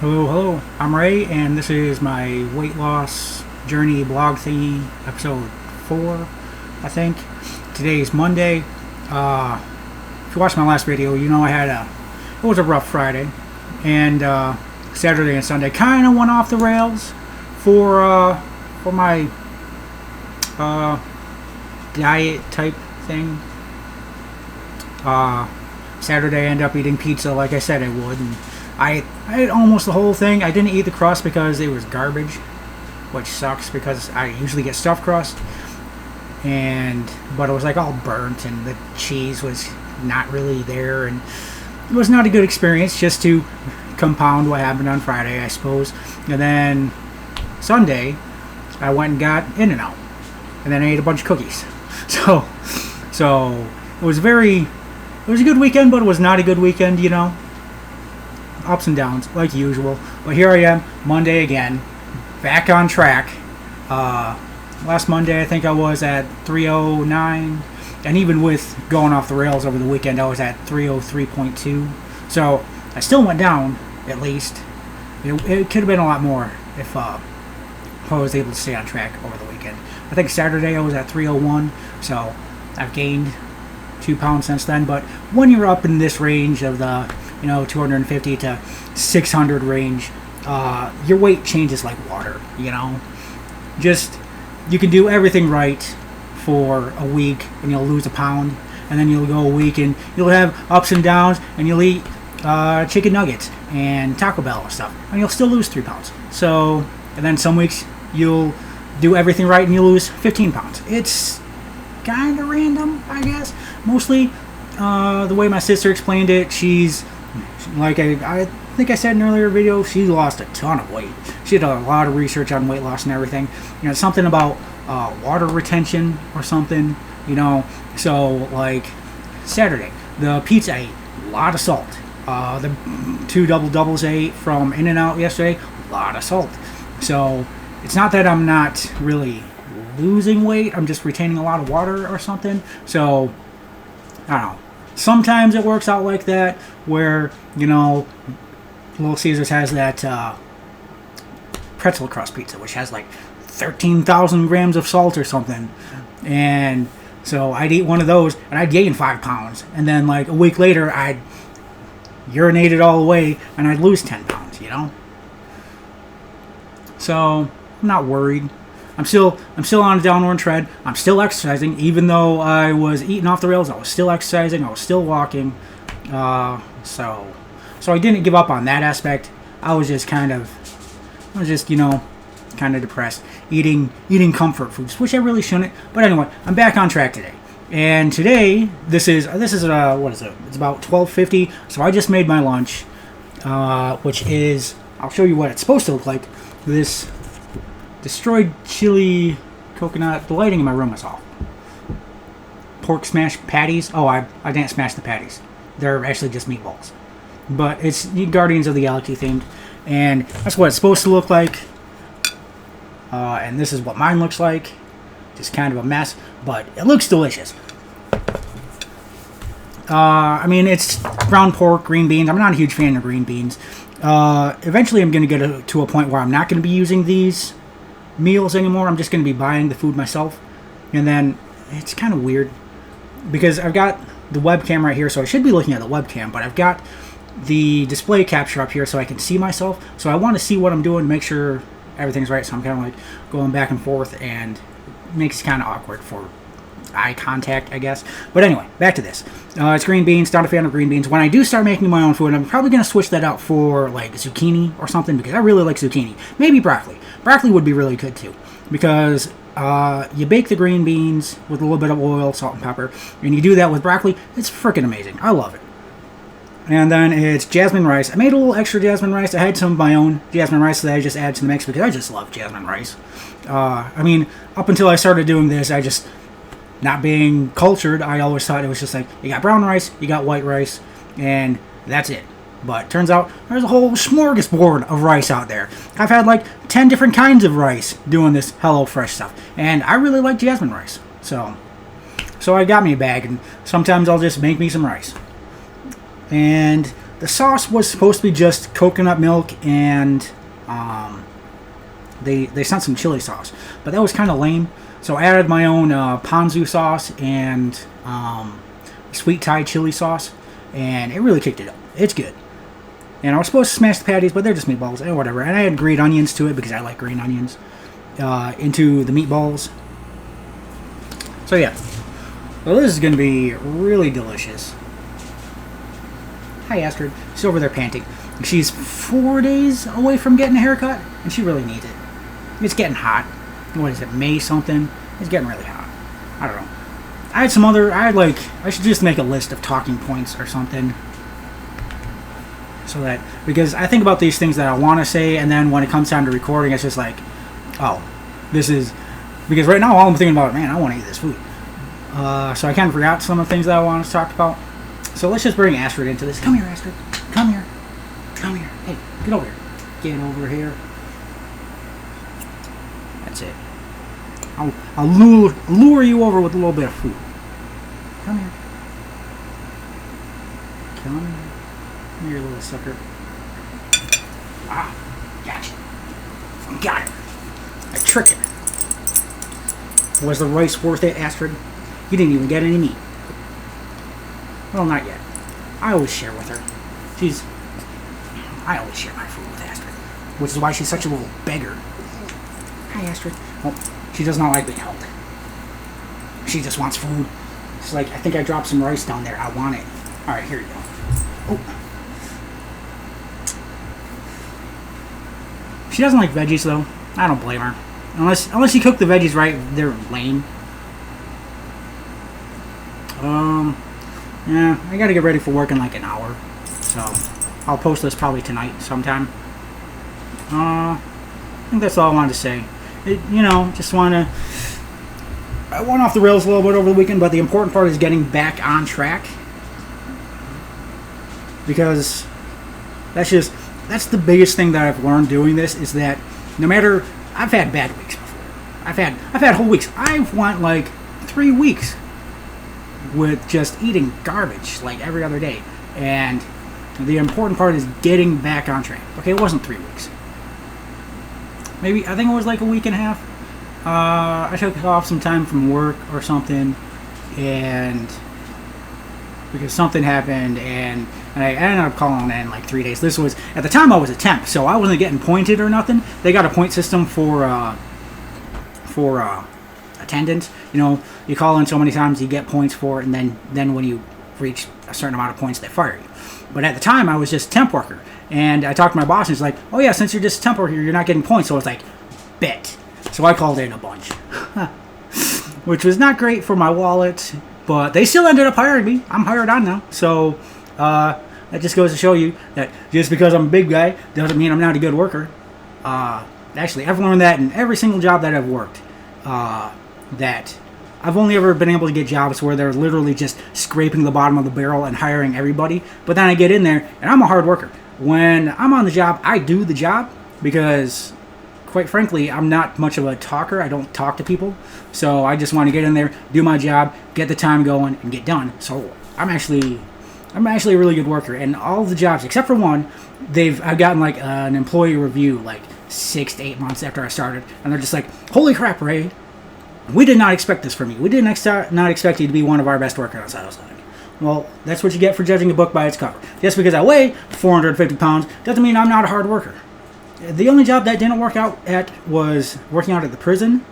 Hello, hello. I'm Ray, and this is my weight loss journey blog thingy, episode 4, I think. Today is Monday. If you watched my last video, you know it was a rough Friday, and Saturday and Sunday kind of went off the rails for my diet type thing. Saturday I ended up eating pizza like I said I would, and I ate almost the whole thing. I didn't eat the crust because it was garbage, which sucks because I usually get stuffed crust, but it was like all burnt and the cheese was not really there, and it was not a good experience, just to compound what happened on Friday, I suppose. And then Sunday I went and got In-N-Out, and then I ate a bunch of cookies. So it was a good weekend, but it was not a good weekend, ups and downs like usual. But here I am, Monday again, back on track. Last Monday I think I was at 309, and even with going off the rails over the weekend I was at 303.2. So I still went down, at least. It could have been a lot more if I was able to stay on track over the weekend. I think Saturday I was at 301, so I've gained 2 pounds since then. But when you're up in this range of the 250 to 600 range, your weight changes like water. Just you can do everything right for a week and you'll lose a pound, and then you'll go a week and you'll have ups and downs, and you'll eat chicken nuggets and Taco Bell and stuff, and you'll still lose 3 pounds. So, and then some weeks you'll do everything right and you lose 15 pounds. It's kind of random, I guess. Mostly the way my sister explained it, she's like I think I said in an earlier video, she lost a ton of weight. She did a lot of research on weight loss and everything. Something about water retention or something. So like Saturday, the pizza I ate a lot of salt. The 2 double doubles I ate from In-N-Out yesterday, a lot of salt. So it's not that I'm not really losing weight, I'm just retaining a lot of water or something. So I don't know. Sometimes it works out like that, where Little Caesars has that pretzel crust pizza, which has like 13,000 grams of salt or something, and so I'd eat one of those and I'd gain 5 pounds, and then like a week later I'd urinate it all away and I'd lose 10 pounds. So I'm not worried. I'm still on a downward tread. I'm still exercising, even though I was eating off the rails. I was still exercising. I was still walking. So I didn't give up on that aspect. I was just kind of depressed, eating comfort foods, which I really shouldn't. But anyway, I'm back on track today. And today, this is what is it? It's about 12:50. So I just made my lunch, which is, I'll show you what it's supposed to look like. This destroyed chili coconut. The lighting in my room is off. Pork smash patties. Oh, I didn't smash the patties. They're actually just meatballs. But it's Guardians of the Galaxy themed, and that's what it's supposed to look like. And this is what mine looks like. Just kind of a mess, but it looks delicious. It's ground pork, green beans. I'm not a huge fan of green beans. Eventually I'm going to get to a point where I'm not going to be using these meals anymore. I'm just going to be buying the food myself. And then it's kind of weird because I've got the webcam right here, so I should be looking at the webcam, but I've got the display capture up here so I can see myself. So I want to see what I'm doing, make sure everything's right. So I'm kind of like going back and forth, and it makes it kind of awkward for eye contact, I guess. But anyway, back to this. It's green beans. Not a fan of green beans. When I do start making my own food, I'm probably going to switch that out for like zucchini or something, because I really like zucchini. Maybe broccoli. Broccoli would be really good too, because you bake the green beans with a little bit of oil, salt, and pepper, and you do that with broccoli. It's freaking amazing. I love it. And then it's jasmine rice. I made a little extra jasmine rice. I had some of my own jasmine rice that I just added to the mix because I just love jasmine rice. Up until I started doing this, not being cultured, I always thought it was just like, you got brown rice, you got white rice, and that's it. But turns out there's a whole smorgasbord of rice out there. I've had like 10 different kinds of rice doing this HelloFresh stuff, and I really like jasmine rice. So I got me a bag, and sometimes I'll just make me some rice. And the sauce was supposed to be just coconut milk and they sent some chili sauce, but that was kind of lame. So I added my own ponzu sauce and sweet Thai chili sauce, and it really kicked it up. It's good. And I was supposed to smash the patties, but they're just meatballs and whatever. And I had green onions to it because I like green onions into the meatballs. So yeah, well, this is going to be really delicious. Hi, Astrid. She's over there panting. She's 4 days away from getting a haircut, and she really needs it. It's getting hot. What is it, May something? It's getting really hot. I don't know. I should just make a list of talking points or something. So that, because I think about these things that I want to say, and then when it comes time to recording, it's just like, oh, this is, because right now all I'm thinking about, man, I want to eat this food. So I kind of forgot some of the things that I wanted to talk about. So let's just bring Astrid into this. Come here, Astrid. Come here. Come here. Hey, get over here. Get over here. That's it. I'll lure you over with a little bit of food. Come here. Come here. Come here, little sucker. Ah, gotcha. Got it. I tricked it. Was the rice worth it, Astrid? You didn't even get any meat. Well, not yet. I always share with her. I always share my food with Astrid, which is why she's such a little beggar. Hi, Astrid. Well, she does not like being held. She just wants food. She's like, I think I dropped some rice down there. I want it. All right, here you go. Oh. She doesn't like veggies, though. I don't blame her. Unless you cook the veggies right, they're lame. Yeah, I gotta get ready for work in like an hour. So, I'll post this probably tonight sometime. I think that's all I wanted to say. Just wanna... I went off the rails a little bit over the weekend, but the important part is getting back on track. Because that's the biggest thing that I've learned doing this, is that no matter... I've had bad weeks before. I've had whole weeks. I've went like 3 weeks with just eating garbage like every other day. And the important part is getting back on track. Okay, it wasn't 3 weeks. Maybe, I think it was like a week and a half. I took off some time from work or something, and because something happened, and I ended up calling in like 3 days. This was, at the time I was a temp, so I wasn't getting pointed or nothing. They got a point system for attendance. You call in so many times, you get points for it, and then when you reach a certain amount of points, they fire you. But at the time, I was just a temp worker, and I talked to my boss, and he's like, oh yeah, since you're just a temp worker, you're not getting points. So I was like, bet. So I called in a bunch, which was not great for my wallet, but they still ended up hiring me. I'm hired on now. So that just goes to show you that just because I'm a big guy doesn't mean I'm not a good worker. Actually, I've learned that in every single job that I've worked, that I've only ever been able to get jobs where they're literally just scraping the bottom of the barrel and hiring everybody. But then I get in there, and I'm a hard worker. When I'm on the job, I do the job because, quite frankly, I'm not much of a talker. I don't talk to people. So I just want to get in there, do my job, get the time going, and get done. So I'm actually a really good worker. And all the jobs, except for one, I've gotten like an employee review like 6 to 8 months after I started. And they're just like, holy crap, Ray. We did not expect this from you. We did not expect you to be one of our best workers. I was like, well, that's what you get for judging a book by its cover. Just because I weigh 450 pounds doesn't mean I'm not a hard worker. The only job that didn't work out at was working out at the prison.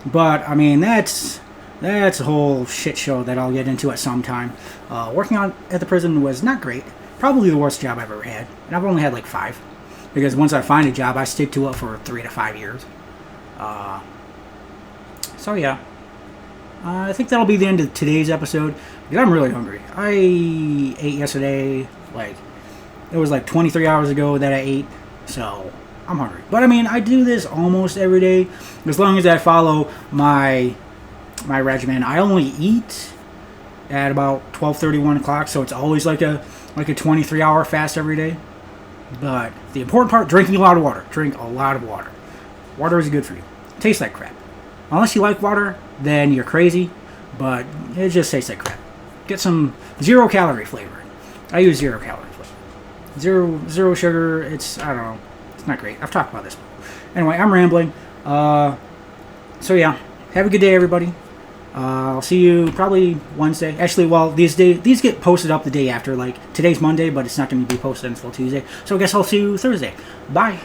But, I mean, that's a whole shit show that I'll get into at some time. Working out at the prison was not great. Probably the worst job I've ever had. And I've only had like 5. Because once I find a job, I stick to it for 3 to 5 years. So yeah, I think that'll be the end of today's episode, because I'm really hungry. I ate yesterday, it was like 23 hours ago that I ate, so I'm hungry. But I mean, I do this almost every day, as long as I follow my regimen. I only eat at about 12:30, 1 o'clock, so it's always like a 23-hour fast every day. But the important part, drinking a lot of water. Drink a lot of water. Water is good for you. It tastes like crap. Unless you like water, then you're crazy, but it just tastes like crap. Get some 0-calorie flavor. I use 0-calorie flavor. zero sugar. It's, I don't know, it's not great. I've talked about this. Anyway, I'm rambling. So yeah, have a good day, everybody. I'll see you probably Wednesday. Actually, well, these get posted up the day after. Like, today's Monday, but it's not going to be posted until Tuesday. So I guess I'll see you Thursday. Bye.